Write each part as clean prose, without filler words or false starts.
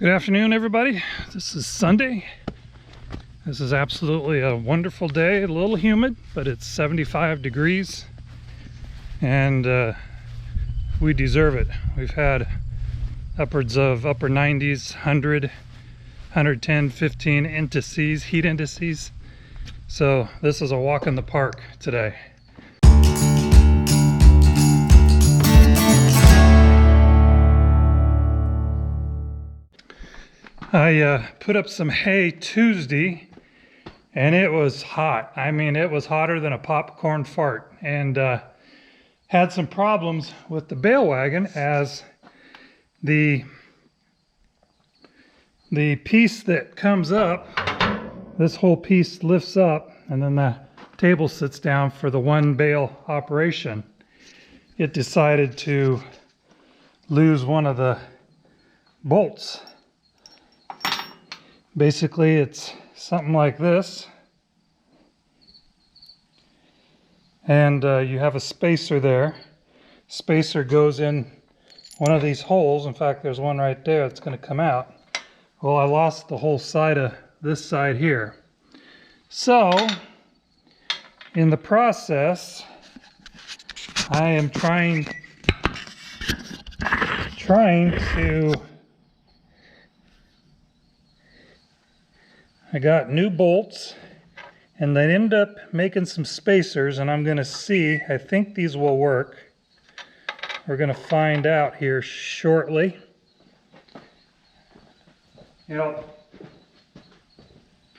Good afternoon, everybody. This is Sunday. This is absolutely a wonderful day. A little humid, but it's 75 degrees and we deserve it. We've had upwards of upper 90s, 100, 110, 15 indices, heat indices. So this is a walk in the park today. I put up some hay Tuesday and it was hot. I mean, it was hotter than a popcorn fart, and had some problems with the bale wagon as the piece that comes up, this whole piece lifts up and then the table sits down for the one bale operation. It decided to lose one of the bolts. Basically, it's something like this, and you have a spacer there. Spacer goes in one of these holes. In fact, there's one right there that's going to come out. Well, I lost the whole side of this side here. So, in the process, I am trying to... I got new bolts, and they ended up making some spacers, and I'm going to see. I think these will work. We're going to find out here shortly. You know,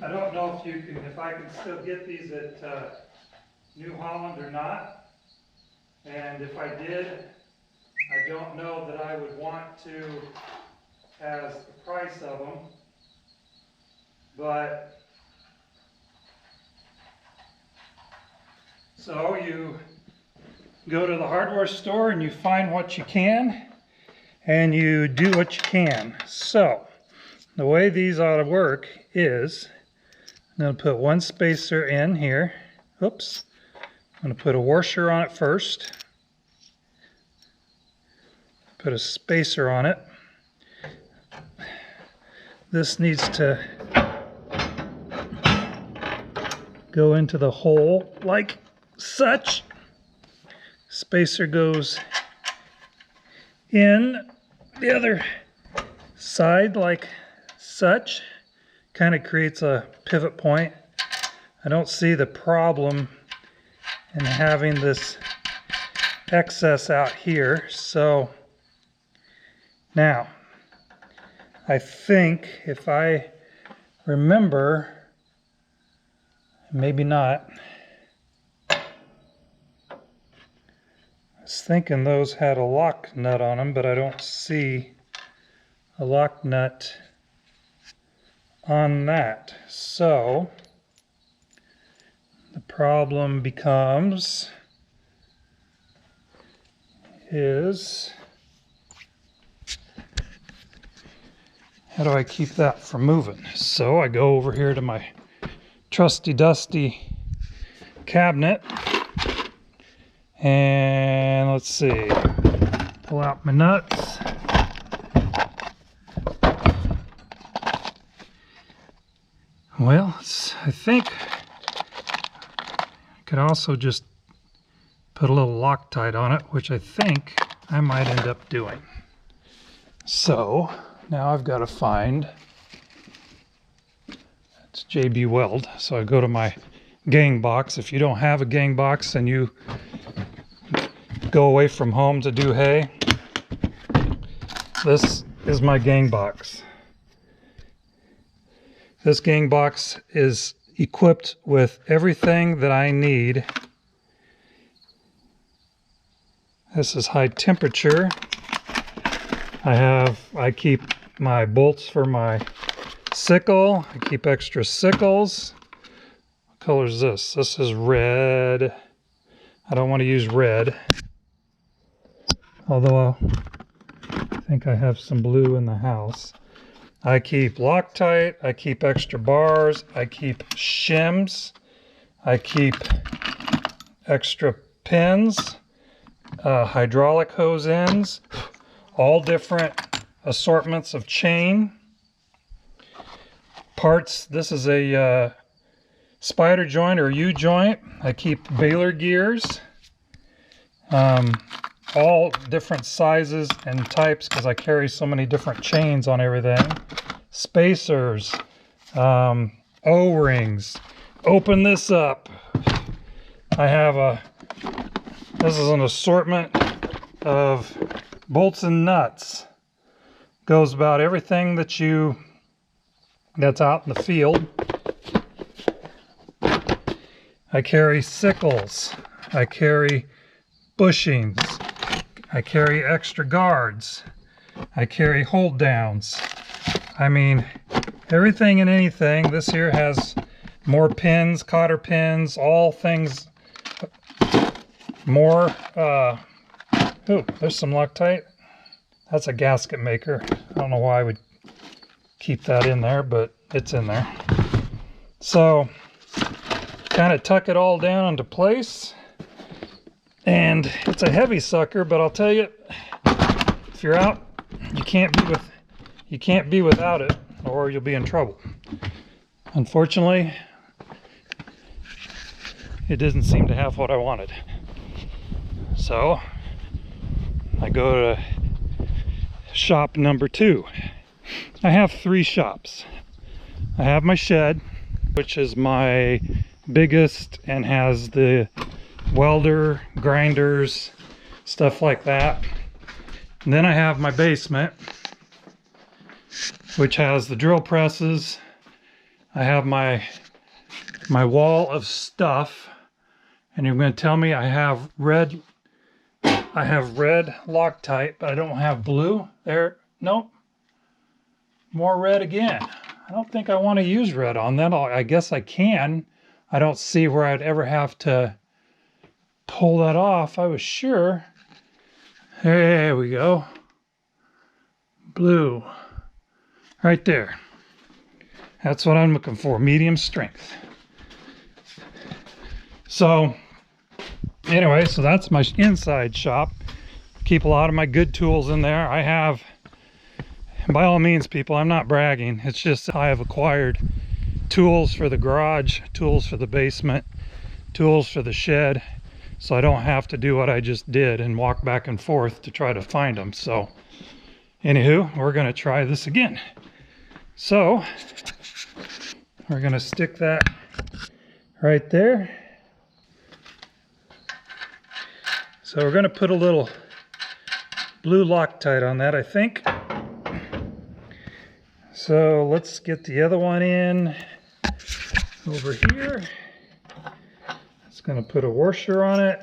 I don't know if I can still get these at New Holland or not. And if I did, I don't know that I would want to as the price of them. But so you go to the hardware store and you find what you can and you do what you can. So the way these ought to work is I'm going to put one spacer in here. Oops. I'm going to put a washer on it first. Put a spacer on it. This needs to go into the hole like such. Spacer goes in the other side like such. Kind of creates a pivot point. I don't see the problem in having this excess out here. So now I think, if I remember, maybe not, I was thinking those had a lock nut on them, but I don't see a lock nut on that. So the problem becomes how do I keep that from moving? So I go over here to my trusty dusty cabinet, and let's see, pull out my nuts. Well, I think I could also just put a little Loctite on it, which I think I might end up doing. So now I've got to find, it's JB Weld, so I go to my gang box. If you don't have a gang box and you go away from home to do hay, this is my gang box. This gang box is equipped with everything that I need. This is high temperature. I keep my bolts for my sickle. I keep extra sickles. What color is this? This is red. I don't want to use red, although I think I have some blue in the house. I keep Loctite. I keep extra bars. I keep shims. I keep extra pins, hydraulic hose ends, all different assortments of chain. parts. This is a spider joint or U-joint. I keep baler gears, all different sizes and types because I carry so many different chains on everything. Spacers, O-rings. Open this up. I have this is an assortment of bolts and nuts. Goes about everything that's out in the field. I carry sickles. I carry bushings. I carry extra guards. I carry hold downs. I mean, everything and anything. This here has more pins, cotter pins, all things more. Ooh, there's some Loctite. That's a gasket maker. I don't know why I would keep that in there, but it's in there. So, kind of tuck it all down into place. And it's a heavy sucker, but I'll tell you, if you're out, you can't be without it, or you'll be in trouble. Unfortunately, it doesn't seem to have what I wanted. So I go to shop number 2. I have 3 shops. I have my shed, which is my biggest and has the welder, grinders, stuff like that. And then I have my basement, which has the drill presses. I have my wall of stuff, and you're going to tell me I have red Loctite, but I don't have blue. There, nope. More red again. I don't think I want to use red on that. I guess I can. I don't see where I'd ever have to pull that off. I was sure. There we go. Blue. Right there. That's what I'm looking for. Medium strength. So, anyway, so that's my inside shop. Keep a lot of my good tools in there. I have, by all means, people, I'm not bragging. It's just I have acquired tools for the garage, tools for the basement, tools for the shed, so I don't have to do what I just did and walk back and forth to try to find them. So, anywho, we're going to try this again. So, we're going to stick that right there. So we're going to put a little blue Loctite on that, I think. So let's get the other one in over here. It's going to put a washer on it.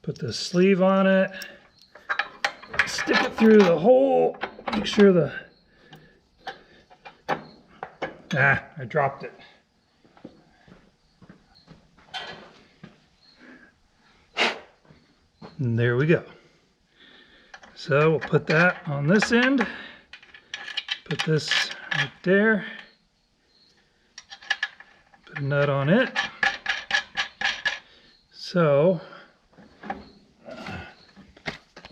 Put the sleeve on it. Stick it through the hole. Make sure I dropped it. And there we go. So we'll put that on this end. Put this right there. Put a nut on it. So,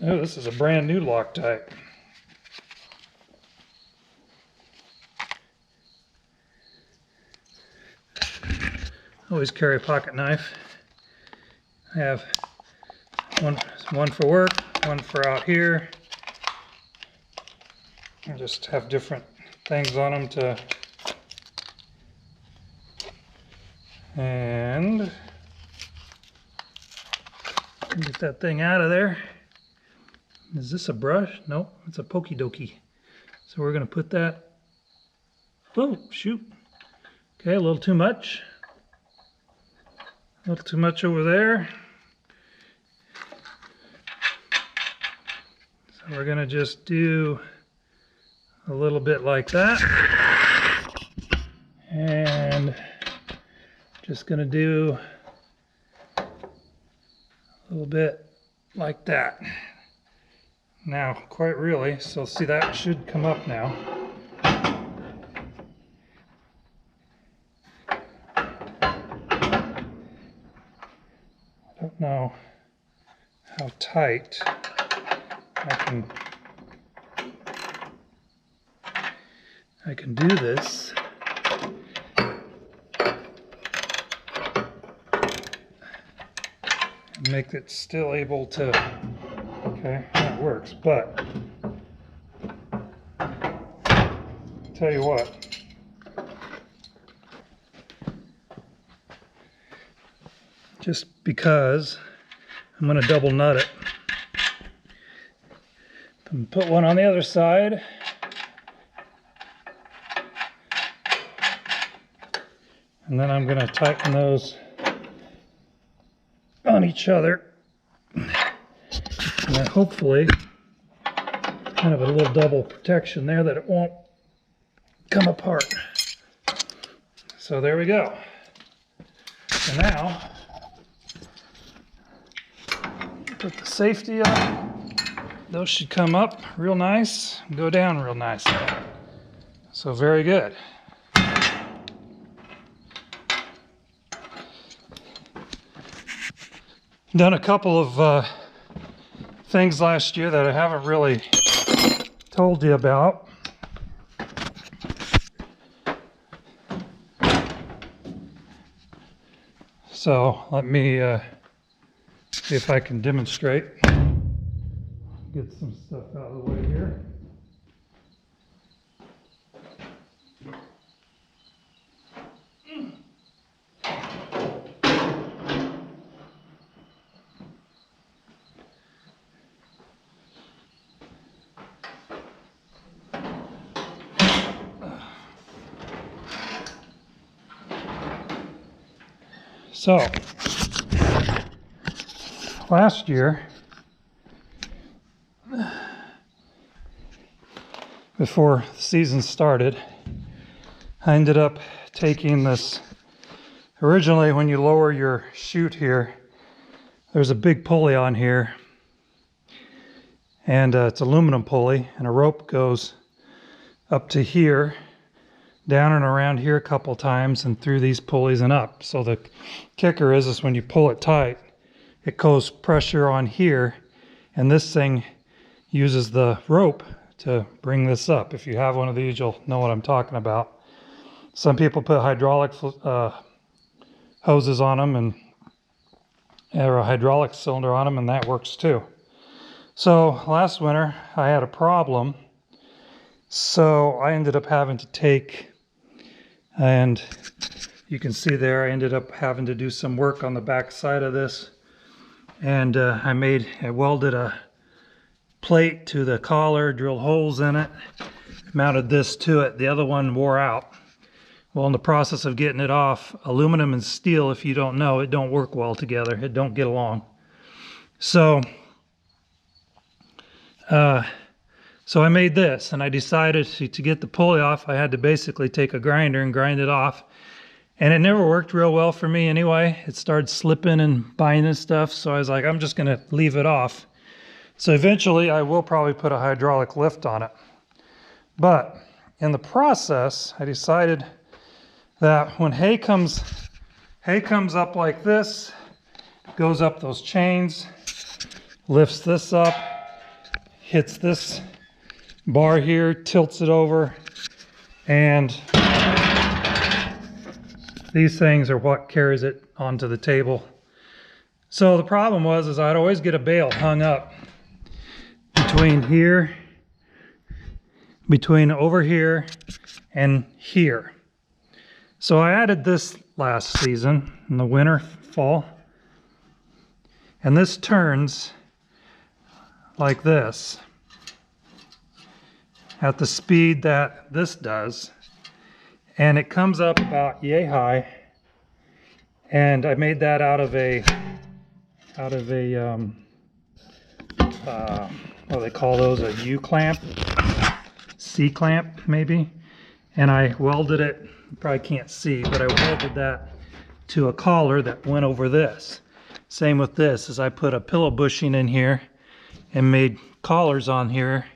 oh, this is a brand new Loctite. Always carry a pocket knife. I have one for work, one for out here. I just have different things on them and get that thing out of there. Is this a brush? Nope, it's a pokey dokey. So we're going to put that. Oh, shoot. Okay, a little too much. A little too much over there. So we're going to just do a little bit like that. And just going to do a little bit like that. Now, quite really, so see, that should come up now. I don't know how tight I can I can do this. And make it still able to, okay, that works, but tell you what, just because I'm going to double nut it. Put one on the other side. And then I'm going to tighten those on each other. And then hopefully kind of a little double protection there that it won't come apart. So there we go. So now, put the safety on. Those should come up real nice and go down real nice. So very good. Done a couple of things last year that I haven't really told you about. So let me see if I can demonstrate. Get some stuff out of the way here. So, last year, before the season started, I ended up taking this. Originally, when you lower your chute here, there's a big pulley on here, and it's aluminum pulley, and a rope goes up to here, down and around here a couple times, and through these pulleys and up. So the kicker is when you pull it tight, it goes pressure on here, and this thing uses the rope to bring this up. If you have one of these, you'll know what I'm talking about. Some people put hydraulic hoses on them, or a hydraulic cylinder on them, and that works too. So last winter I had a problem, so I ended up having to take, and you can see there, I ended up having to do some work on the back side of this, and I welded a plate to the collar, drilled holes in it, mounted this to it. The other one wore out. Well, in the process of getting it off, aluminum and steel, if you don't know, it don't work well together. It don't get along. So I made this, and I decided to get the pulley off, I had to basically take a grinder and grind it off. And it never worked real well for me anyway. It started slipping and binding stuff, so I was like, I'm just going to leave it off. So eventually I will probably put a hydraulic lift on it. But in the process, I decided that when hay comes up like this, goes up those chains, lifts this up, hits this bar here, tilts it over, and these things are what carries it onto the table. So the problem was I'd always get a bale hung up between here, between over here and here. So I added this last season in the winter, fall, and this turns like this at the speed that this does, and it comes up about yay high. And I made that out of a what do they call those, a U-clamp, C-clamp maybe, and I welded it, you probably can't see, but I welded that to a collar that went over this. Same with this, as I put a pillow bushing in here and made collars on here,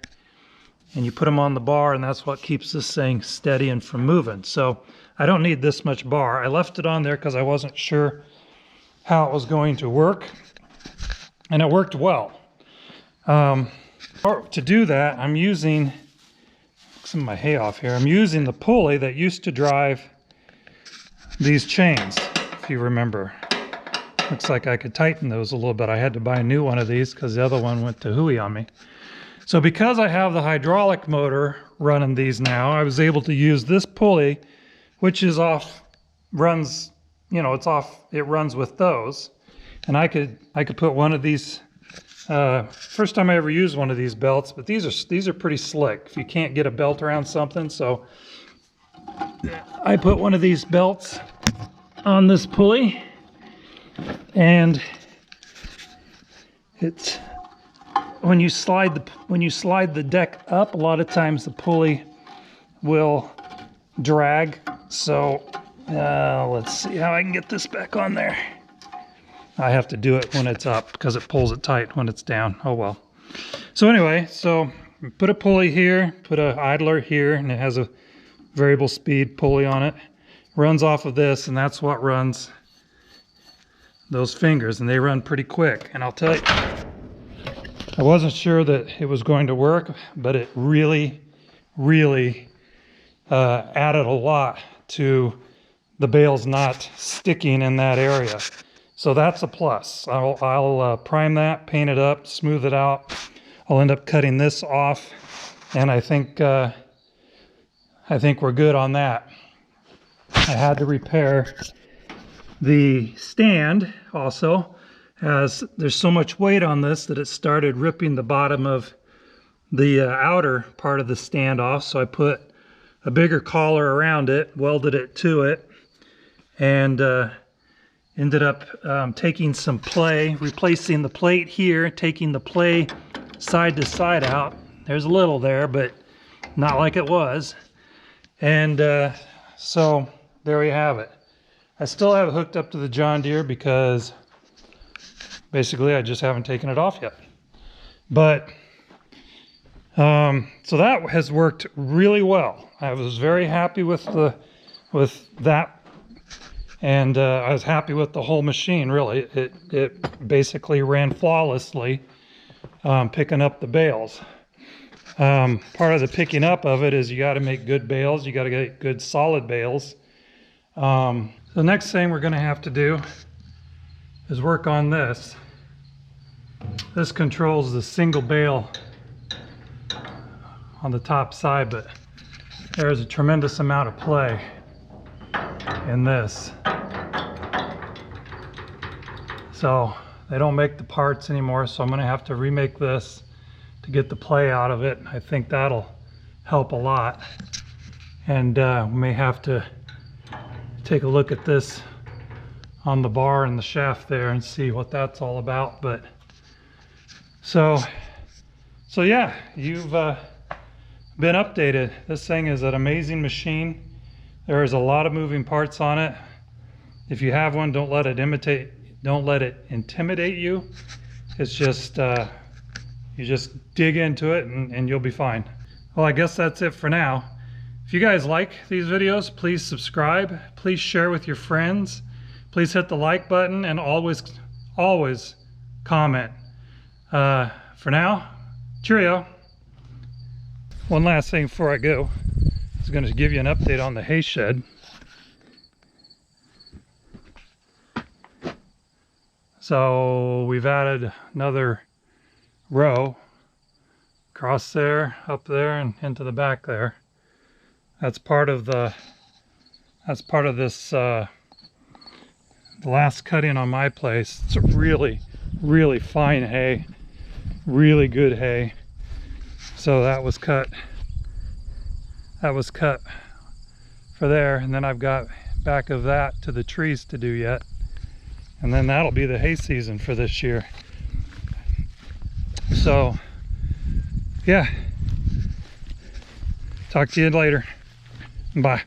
and you put them on the bar, and that's what keeps this thing steady and from moving. So I don't need this much bar. I left it on there because I wasn't sure how it was going to work, and it worked well. To do that, I'm using some of my hay off here. I'm using the pulley that used to drive these chains, if you remember. Looks like I could tighten those a little bit. I had to buy a new one of these because the other one went to hooey on me. So because I have the hydraulic motor running these now, I was able to use this pulley, which is off, runs, you know, it's off, it runs with those. And I could put one of these, first time I ever used one of these belts, but these are pretty slick if you can't get a belt around something. So I put one of these belts on this pulley, and it's when you slide the deck up, a lot of times the pulley will drag. So let's see how I can get this back on there. I have to do it when it's up because it pulls it tight when it's down. Oh well. So anyway, so put a pulley here, put an idler here, and it has a variable speed pulley on it. Runs off of this, and that's what runs those fingers, and they run pretty quick. And I'll tell you, I wasn't sure that it was going to work, but it really added a lot to the bales not sticking in that area. So that's a plus. I'll prime that, paint it up, smooth it out. I'll end up cutting this off, and I think we're good on that. I had to repair the stand also, as there's so much weight on this that it started ripping the bottom of the outer part of the stand off. So I put a bigger collar around it, welded it to it, and ended up taking some play, replacing the plate here, taking the play side to side out. There's a little there, but not like it was. And so there we have it. I still have it hooked up to the John Deere because basically I just haven't taken it off yet. But so that has worked really well. I was very happy with that, and I was happy with the whole machine. Really, it basically ran flawlessly, picking up the bales. Part of the picking up of it is you got to make good bales. You got to get good solid bales. The next thing we're going to have to do is work on this. This controls the single bale on the top side, but there's a tremendous amount of play in this. So they don't make the parts anymore, so I'm going to have to remake this to get the play out of it. I think that'll help a lot. And we may have to take a look at this on the bar and the shaft there and see what that's all about. But so yeah, you've been updated. This thing is an amazing machine. There is a lot of moving parts on it. If you have one, don't let it intimidate you. It's just you just dig into it and you'll be fine. Well, I guess that's it for now. If you guys like these videos, please subscribe. Please share with your friends. Please hit the like button, and always comment. For now, cheerio. One last thing before I go. I was going to give you an update on the hay shed. So we've added another row across there, up there, and into the back there. That's part of this the last cut-in on my place. It's a really fine hay, really good hay. So that was cut for there, and then I've got back of that to the trees to do yet, and then that'll be the hay season for this year. So yeah, talk to you later. Bye.